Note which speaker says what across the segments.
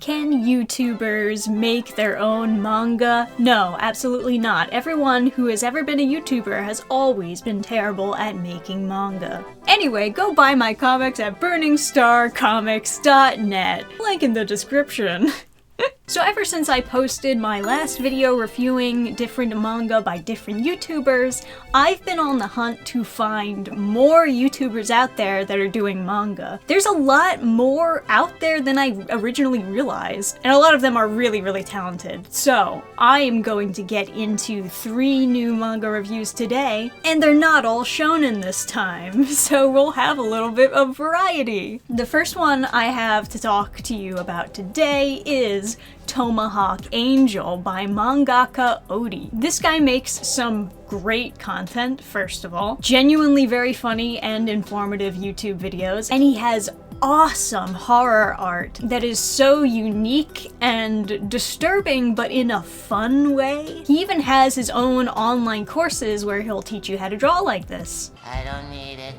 Speaker 1: Can YouTubers make their own manga? No, absolutely not. Everyone who has ever been a YouTuber has always been terrible at making manga. Anyway, go buy my comics at burningstarcomics.net. Link in the description. So ever since I posted my last video reviewing different manga by different YouTubers, I've been on the hunt to find more YouTubers out there that are doing manga. There's a lot more out there than I originally realized, and a lot of them are really, really talented. So I am going to get into 3 new manga reviews today, and they're not all shonen this time, so we'll have a little bit of variety. The first one I have to talk to you about today is Tomahawk Angel by mangaka Odi. This guy makes some great content, first of all. Genuinely very funny and informative YouTube videos, and he has awesome horror art that is so unique and disturbing, but in a fun way. He even has his own online courses where he'll teach you how to draw like this.
Speaker 2: I don't need it.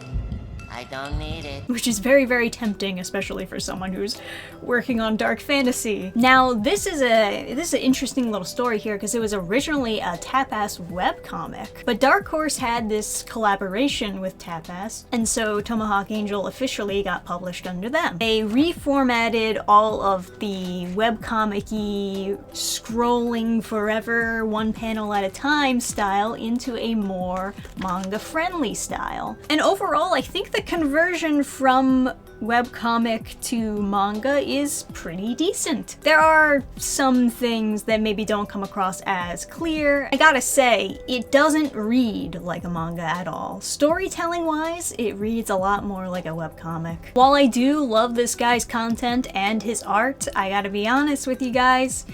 Speaker 2: I don't need it.
Speaker 1: Which is very, very tempting, especially for someone who's working on dark fantasy. Now, this is an interesting little story here because it was originally a Tapas webcomic, but Dark Horse had this collaboration with Tapas, and so Tomahawk Angel officially got published under them. They reformatted all of the webcomic-y scrolling forever, one panel at a time style into a more manga-friendly style. And overall, I think the conversion from webcomic to manga is pretty decent. There are some things that maybe don't come across as clear. I gotta say, it doesn't read like a manga at all. Storytelling-wise, it reads a lot more like a webcomic. While I do love this guy's content and his art, I gotta be honest with you guys,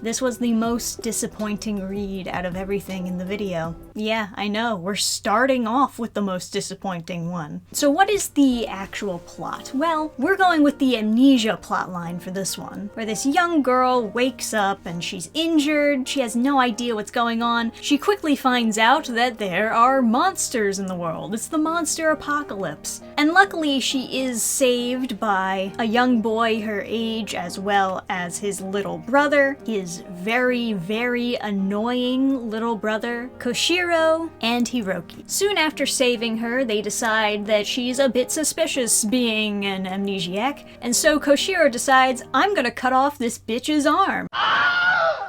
Speaker 1: this was the most disappointing read out of everything in the video. Yeah, I know, we're starting off with the most disappointing one. So what is the actual plot? Well, we're going with the amnesia plotline for this one, where this young girl wakes up and she's injured, she has no idea what's going on. She quickly finds out that there are monsters in the world. It's the monster apocalypse. And luckily she is saved by a young boy her age as well as his little brother, his very, very annoying little brother, Koshiro, and Hiroki. Soon after saving her, they decide that she's a bit suspicious being an amnesiac, and so Koshiro decides, I'm gonna cut off this bitch's arm.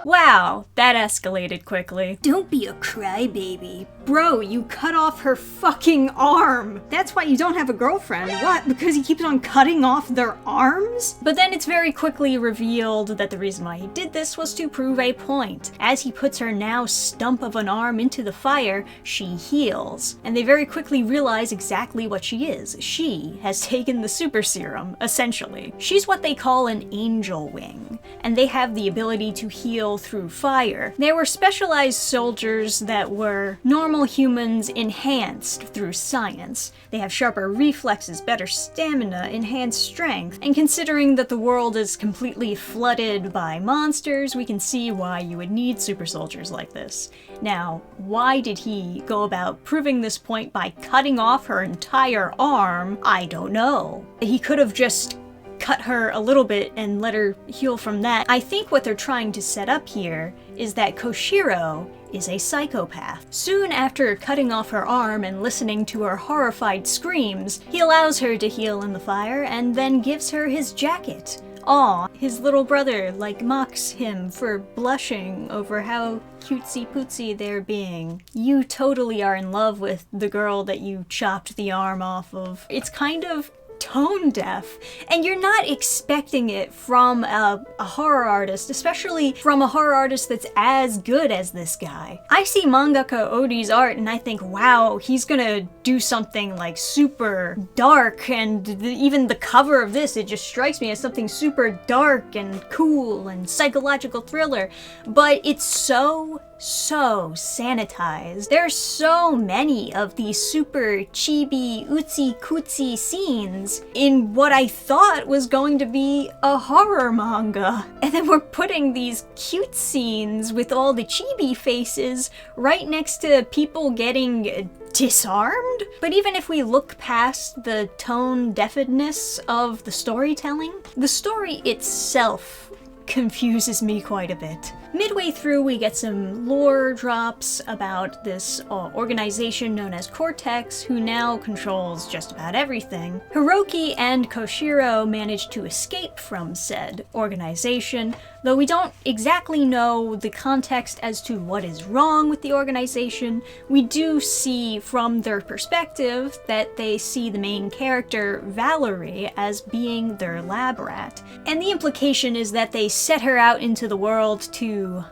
Speaker 1: Wow, that escalated quickly. Don't be a crybaby. Bro, you cut off her fucking arm! That's why you don't have a girlfriend. What? Because he keeps on cutting off their arms? But then it's very quickly revealed that the reason why he did this was to prove a point. As he puts her now stump of an arm into the fire, she heals. And they very quickly realize exactly what she is. She has taken the super serum, essentially. She's what they call an angel wing, and they have the ability to heal through fire. They were specialized soldiers that were normal humans enhanced through science. They have sharper reflexes, better stamina, enhanced strength, and considering that the world is completely flooded by monsters, we can see why you would need super soldiers like this. Now, why did he go about proving this point by cutting off her entire arm? I don't know. He could have just cut her a little bit and let her heal from that. I think what they're trying to set up here is that Koshiro is a psychopath. Soon after cutting off her arm and listening to her horrified screams, he allows her to heal in the fire and then gives her his jacket. Aw, his little brother, mocks him for blushing over how cutesy-pootsy they're being. You totally are in love with the girl that you chopped the arm off of. It's kind of tone deaf, and you're not expecting it from a horror artist, especially from a horror artist that's as good as this guy. I see mangaka Odi's art and I think, wow, he's gonna do something super dark, and even the cover of this, it just strikes me as something super dark and cool and psychological thriller, but it's so sanitized. There are so many of these super chibi, utsy-cootsy scenes in what I thought was going to be a horror manga. And then we're putting these cute scenes with all the chibi faces right next to people getting disarmed? But even if we look past the tone deafness of the storytelling, the story itself confuses me quite a bit. Midway through, we get some lore drops about this organization known as Cortex, who now controls just about everything. Hiroki and Koshiro manage to escape from said organization, though we don't exactly know the context as to what is wrong with the organization. We do see from their perspective that they see the main character, Valerie, as being their lab rat. And the implication is that they set her out into the world to,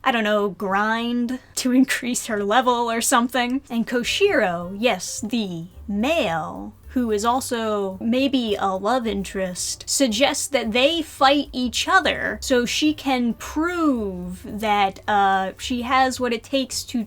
Speaker 1: I don't know, grind to increase her level or something. And Koshiro, yes, the male, who is also maybe a love interest, suggests that they fight each other so she can prove that she has what it takes to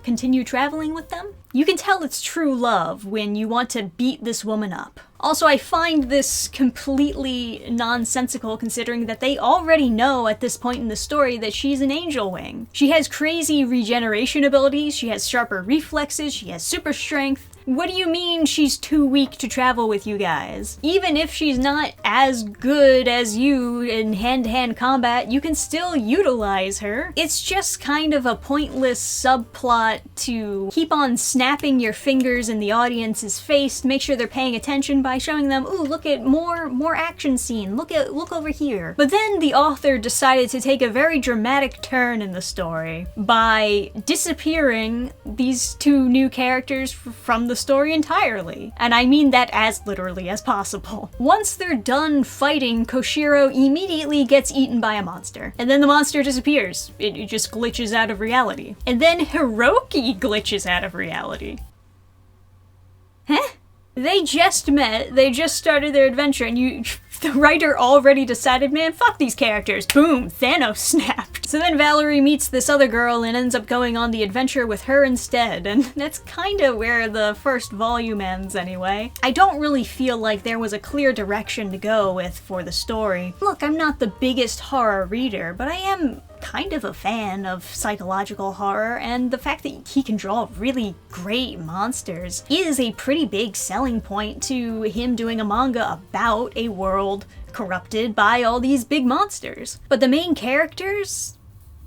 Speaker 1: continue traveling with them. You can tell it's true love when you want to beat this woman up. Also, I find this completely nonsensical considering that they already know at this point in the story that she's an angel wing. She has crazy regeneration abilities, she has sharper reflexes, she has super strength. What do you mean she's too weak to travel with you guys? Even if she's not as good as you in hand-to-hand combat, you can still utilize her. It's just kind of a pointless subplot to keep on snapping your fingers in the audience's face to make sure they're paying attention by showing them, ooh, look at more action scene, look over here. But then the author decided to take a very dramatic turn in the story by disappearing these two new characters from the story entirely. And I mean that as literally as possible. Once they're done fighting, Koshiro immediately gets eaten by a monster. And then the monster disappears. It just glitches out of reality. And then Hiroki glitches out of reality. Huh? They just met, they just started their adventure, and the writer already decided, man, fuck these characters. Boom, Thanos snapped. So then Valerie meets this other girl and ends up going on the adventure with her instead, and that's kind of where the first volume ends anyway. I don't really feel like there was a clear direction to go with for the story. Look, I'm not the biggest horror reader, but I am kind of a fan of psychological horror, and the fact that he can draw really great monsters is a pretty big selling point to him doing a manga about a world corrupted by all these big monsters. But the main characters,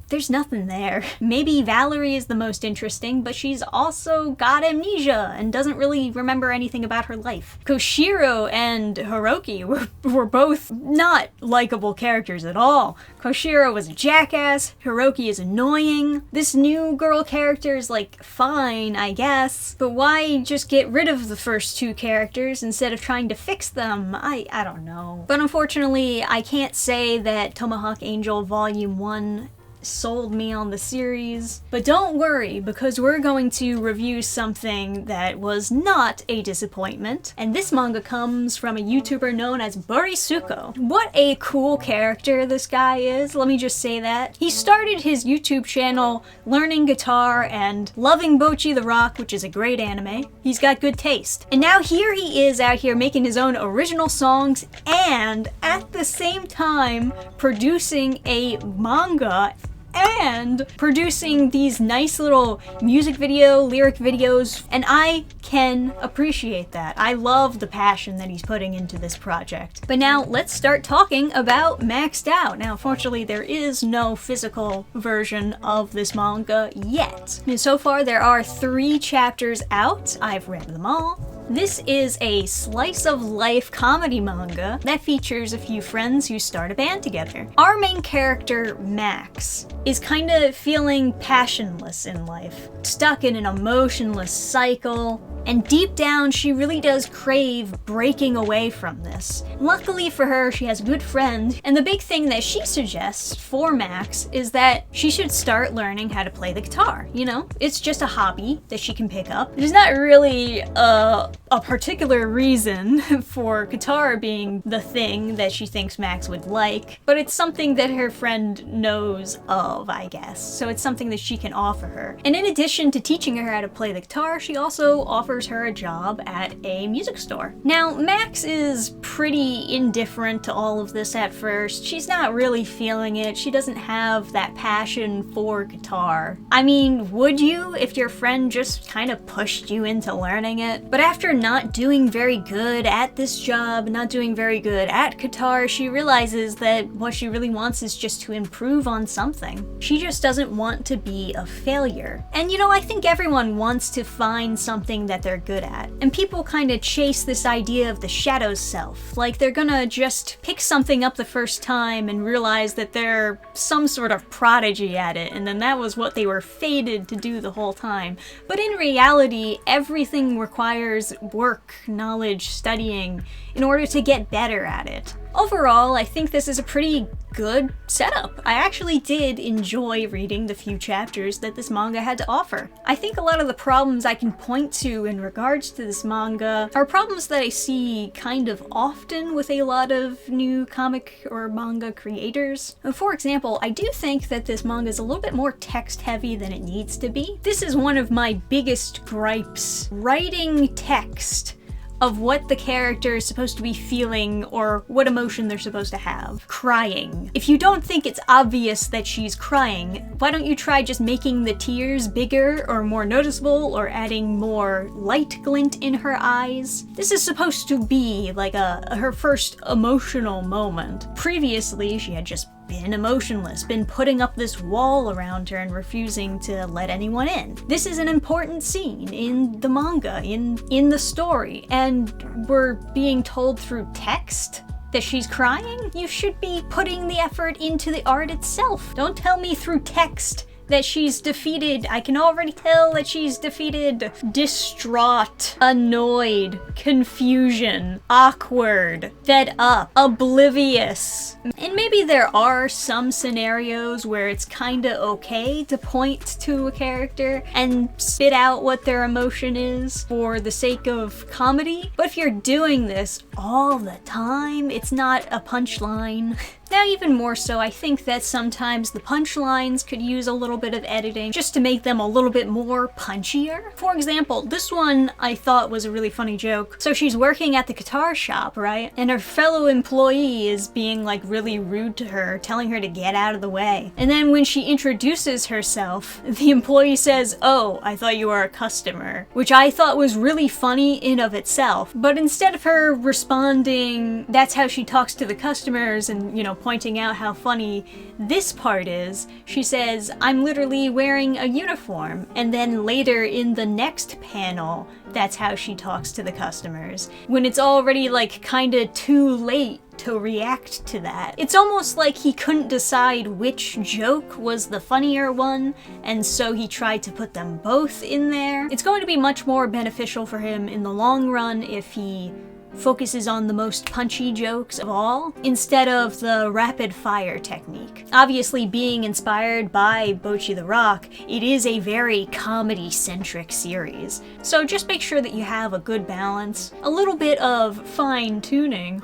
Speaker 1: there's nothing there. Maybe Valerie is the most interesting, but she's also got amnesia and doesn't really remember anything about her life. Koshiro and Hiroki were both not likable characters at all. Koshiro was a jackass, Hiroki is annoying. This new girl character is like fine, I guess, but why just get rid of the first two characters instead of trying to fix them? I don't know. But unfortunately, I can't say that Tomahawk Angel Volume 1 sold me on the series. But don't worry, because we're going to review something that was not a disappointment, and this manga comes from a YouTuber known as Burisuko. What a cool character this guy is, let me just say that. He started his YouTube channel learning guitar and loving Bocchi the Rock, which is a great anime. He's got good taste. And now here he is out here making his own original songs and at the same time producing a manga and producing these nice little lyric videos, and I can appreciate that. I love the passion that he's putting into this project. But now let's start talking about Maxed Out. Now, unfortunately, there is no physical version of this manga yet. And so far, there are 3 chapters out. I've read them all. This is a slice of life comedy manga that features a few friends who start a band together. Our main character, Max, is kind of feeling passionless in life, stuck in an emotionless cycle, and deep down she really does crave breaking away from this. Luckily for her, she has a good friend, and the big thing that she suggests for Max is that she should start learning how to play the guitar. You know, it's just a hobby that she can pick up. There's not really a particular reason for guitar being the thing that she thinks Max would like, but it's something that her friend knows of, I guess. So it's something that she can offer her. And in addition to teaching her how to play the guitar, she also offers offers her a job at a music store. Now, Max is pretty indifferent to all of this at first. She's not really feeling it. She doesn't have that passion for guitar. I mean, would you if your friend just kind of pushed you into learning it? But after not doing very good at this job, not doing very good at guitar, she realizes that what she really wants is just to improve on something. She just doesn't want to be a failure. And you know, I think everyone wants to find something that they're good at. And people kind of chase this idea of the shadow self. Like they're gonna just pick something up the first time and realize that they're some sort of prodigy at it, and then that was what they were fated to do the whole time. But in reality, everything requires work, knowledge, studying in order to get better at it. Overall, I think this is a pretty good setup. I actually did enjoy reading the few chapters that this manga had to offer. I think a lot of the problems I can point to in regards to this manga are problems that I see kind of often with a lot of new comic or manga creators. For example, I do think that this manga is a little bit more text heavy than it needs to be. This is one of my biggest gripes. Writing text of what the character is supposed to be feeling or what emotion they're supposed to have. Crying. If you don't think it's obvious that she's crying, why don't you try just making the tears bigger or more noticeable or adding more light glint in her eyes? This is supposed to be like her first emotional moment. Previously, she had just been emotionless, been putting up this wall around her and refusing to let anyone in. This is an important scene in the manga, in the story, and we're being told through text that she's crying? You should be putting the effort into the art itself. Don't tell me through text that she's defeated. I can already tell that she's defeated. Distraught, annoyed, confusion, awkward, fed up, oblivious. And maybe there are some scenarios where it's kinda okay to point to a character and spit out what their emotion is for the sake of comedy. But if you're doing this all the time, it's not a punchline. Now, even more so, I think that sometimes the punchlines could use a little bit of editing just to make them a little bit more punchier. For example, this one I thought was a really funny joke. So she's working at the guitar shop, right? And her fellow employee is being like really rude to her, telling her to get out of the way. And then when she introduces herself, the employee says, "Oh, I thought you were a customer," which I thought was really funny in of itself. But instead of her responding, that's how she talks to the customers and, you know, pointing out how funny this part is, she says, "I'm literally wearing a uniform." And then later in the next panel, that's how she talks to the customers, when it's already like kinda too late to react to that. It's almost like he couldn't decide which joke was the funnier one, and so he tried to put them both in there. It's going to be much more beneficial for him in the long run if he focuses on the most punchy jokes of all, instead of the rapid fire technique. Obviously, being inspired by Bocchi the Rock, it is a very comedy-centric series. So just make sure that you have a good balance. A little bit of fine-tuning,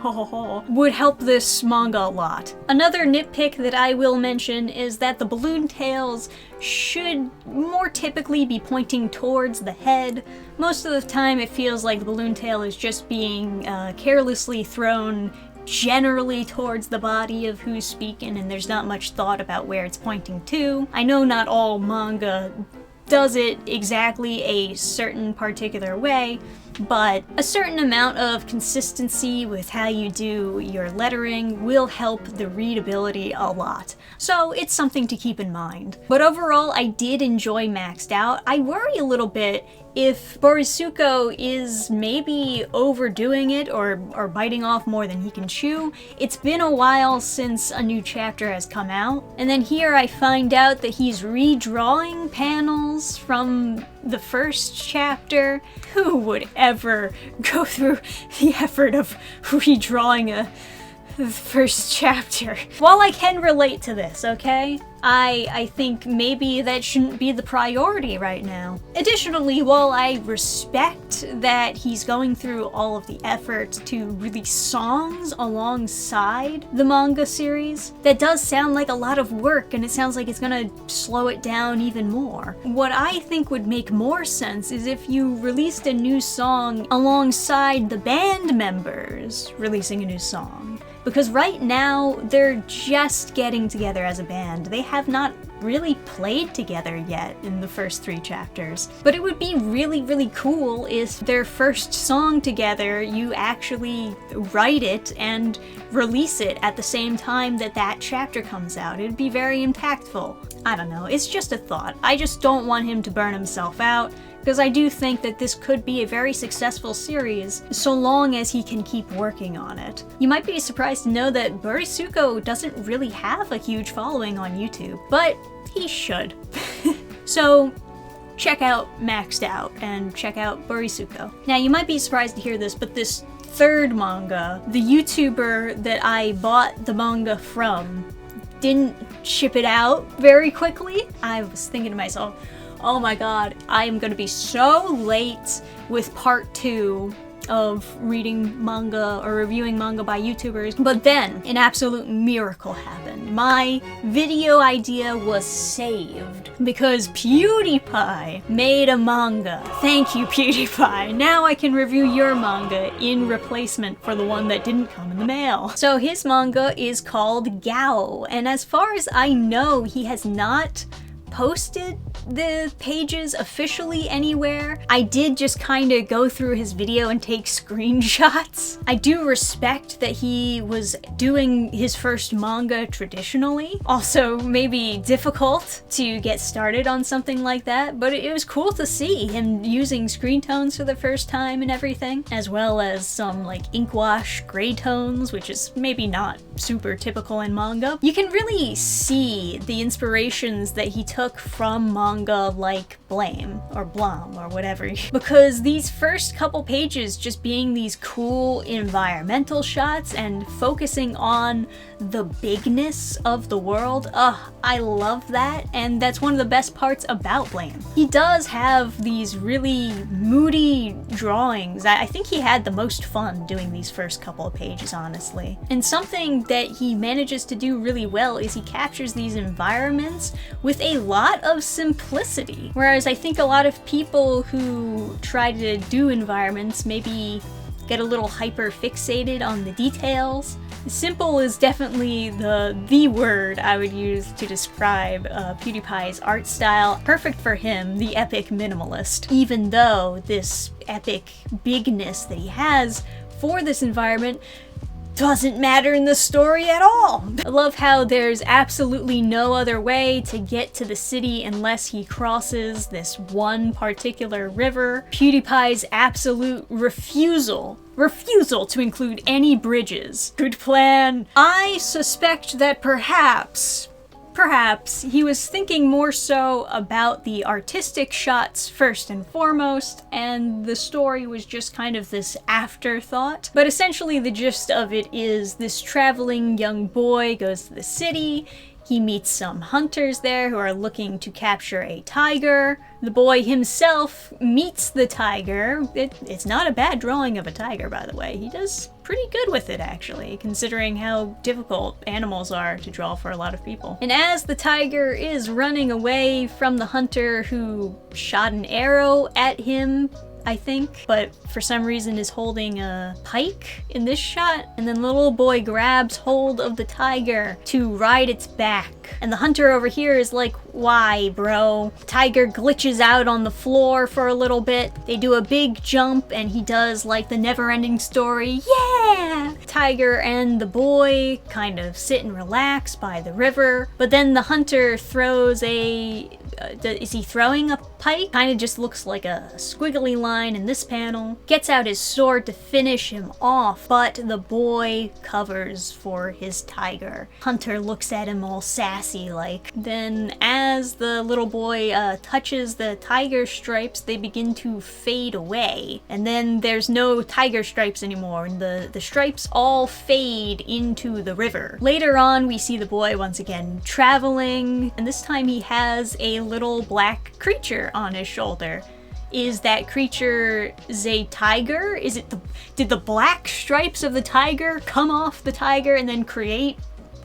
Speaker 1: would help this manga a lot. Another nitpick that I will mention is that the balloon tails should more typically be pointing towards the head. Most of the time it feels like the balloon tail is just being carelessly thrown generally towards the body of who's speaking, and there's not much thought about where it's pointing to. I know not all manga does it exactly a certain particular way, but a certain amount of consistency with how you do your lettering will help the readability a lot. So it's something to keep in mind. But overall, I did enjoy Maxed Out. I worry a little bit if Borisuko is maybe overdoing it or biting off more than he can chew. It's been a while since a new chapter has come out, and then here I find out that he's redrawing panels from the first chapter. Who would ever go through the effort of redrawing the first chapter. While I can relate to this, okay? I think maybe that shouldn't be the priority right now. Additionally, while I respect that he's going through all of the effort to release songs alongside the manga series, that does sound like a lot of work, and it sounds like it's gonna slow it down even more. What I think would make more sense is if you released a new song alongside the band members releasing a new song. Because right now, they're just getting together as a band. They have not really played together yet in the first 3 chapters. But it would be really, really cool if their first song together, you actually write it and release it at the same time that that chapter comes out. It'd be very impactful. I don't know, it's just a thought. I just don't want him to burn himself out, because I do think that this could be a very successful series, so long as he can keep working on it. You might be surprised to know that Burisuko doesn't really have a huge following on YouTube, but he should. So, check out Maxed Out, and check out Burisuko. Now, you might be surprised to hear this, but this third manga, the YouTuber that I bought the manga from didn't ship it out very quickly. I was thinking to myself, oh my god, I am gonna be so late with part 2 of reading manga or reviewing manga by YouTubers. But then, an absolute miracle happened. My video idea was saved because PewDiePie made a manga. Thank you, PewDiePie. Now I can review your manga in replacement for the one that didn't come in the mail. So his manga is called Gao, and as far as I know, he has not posted the pages officially anywhere. I did just kind of go through his video and take screenshots. I do respect that he was doing his first manga traditionally. Also, maybe difficult to get started on something like that, but it was cool to see him using screen tones for the first time and everything, as well as some like ink wash gray tones, which is maybe not super typical in manga. You can really see the inspirations that he took from manga like Blame or Blum or whatever, because these first couple pages just being these cool environmental shots and focusing on the bigness of the world, I love that, and that's one of the best parts about Blame. He does have these really moody drawings. I think he had the most fun doing these first couple of pages, honestly. And something that he manages to do really well is he captures these environments with a lot of simplicity. Whereas I think a lot of people who try to do environments maybe get a little hyper fixated on the details. Simple is definitely the word I would use to describe PewDiePie's art style. Perfect for him, the epic minimalist. Even though this epic bigness that he has for this environment doesn't matter in the story at all. I love how there's absolutely no other way to get to the city unless he crosses this one particular river. PewDiePie's absolute refusal to include any bridges. Good plan. I suspect that perhaps he was thinking more so about the artistic shots first and foremost, and the story was just kind of this afterthought. But essentially the gist of it is this traveling young boy goes to the city. He meets some hunters there who are looking to capture a tiger. The boy himself meets the tiger. It's not a bad drawing of a tiger, by the way. He does pretty good with it, actually, considering how difficult animals are to draw for a lot of people. And as the tiger is running away from the hunter who shot an arrow at him, I think, but for some reason is holding a pike in this shot, and then the little boy grabs hold of the tiger to ride its back. And the hunter over here is like, why, bro? The tiger glitches out on the floor for a little bit. They do a big jump, and he does like the never-ending story, yeah! Tiger and the boy kind of sit and relax by the river, but then the hunter throws is he throwing a pike? Kind of just looks like a squiggly line in this panel. Gets out his sword to finish him off, but the boy covers for his tiger. Hunter looks at him all sassy like. Then as as the little boy touches the tiger stripes, they begin to fade away. And then there's no tiger stripes anymore, and the stripes all fade into the river. Later on, we see the boy once again traveling, and this time he has a little black creature on his shoulder. Is that creature a tiger? Did the black stripes of the tiger come off the tiger and then create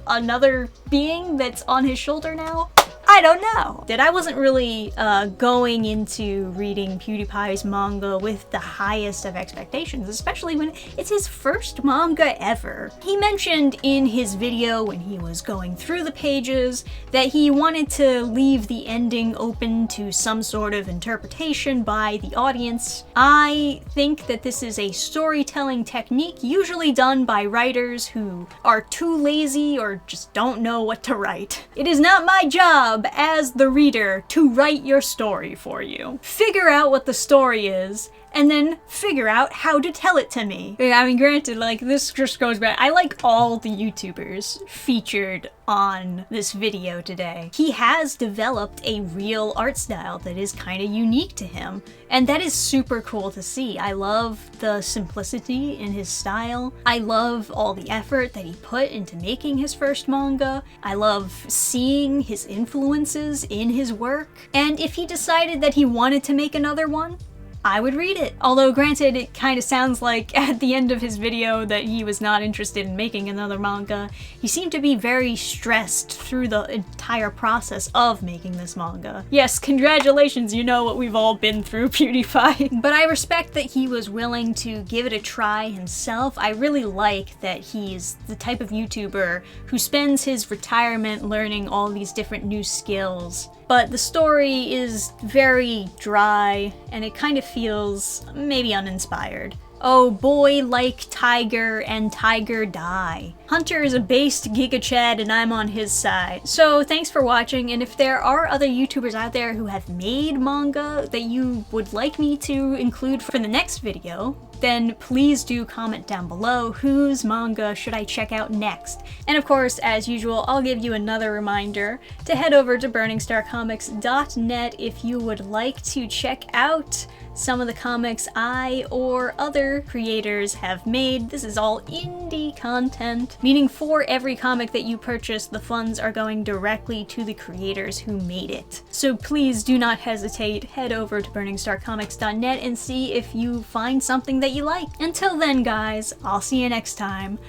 Speaker 1: another being that's on his shoulder now? I don't know. I wasn't really going into reading PewDiePie's manga with the highest of expectations, especially when it's his first manga ever. He mentioned in his video when he was going through the pages that he wanted to leave the ending open to some sort of interpretation by the audience. I think that this is a storytelling technique usually done by writers who are too lazy or just don't know what to write. It is not my job as the reader to write your story for you. Figure out what the story is, and then figure out how to tell it to me. I mean, granted, like, this just goes back. I like all the YouTubers featured on this video today. He has developed a real art style that is kind of unique to him, and that is super cool to see. I love the simplicity in his style. I love all the effort that he put into making his first manga. I love seeing his influences in his work, and if he decided that he wanted to make another one, I would read it. Although granted, it kind of sounds like at the end of his video that he was not interested in making another manga. He seemed to be very stressed through the entire process of making this manga. Yes, congratulations, you know what we've all been through, PewDiePie. But I respect that he was willing to give it a try himself. I really like that he's the type of YouTuber who spends his retirement learning all these different new skills. But the story is very dry, and it kind of feels maybe uninspired. Oh, boy like tiger and tiger die. Hunter is a based Giga Chad and I'm on his side. So thanks for watching, and if there are other YouTubers out there who have made manga that you would like me to include for the next video, then please do comment down below whose manga should I check out next. And of course, as usual, I'll give you another reminder to head over to burningstarcomics.net if you would like to check out some of the comics I or other creators have made. This is all indie content, meaning for every comic that you purchase, the funds are going directly to the creators who made it. So please do not hesitate, head over to burningstarcomics.net and see if you find something that you like. Until then, guys, I'll see you next time.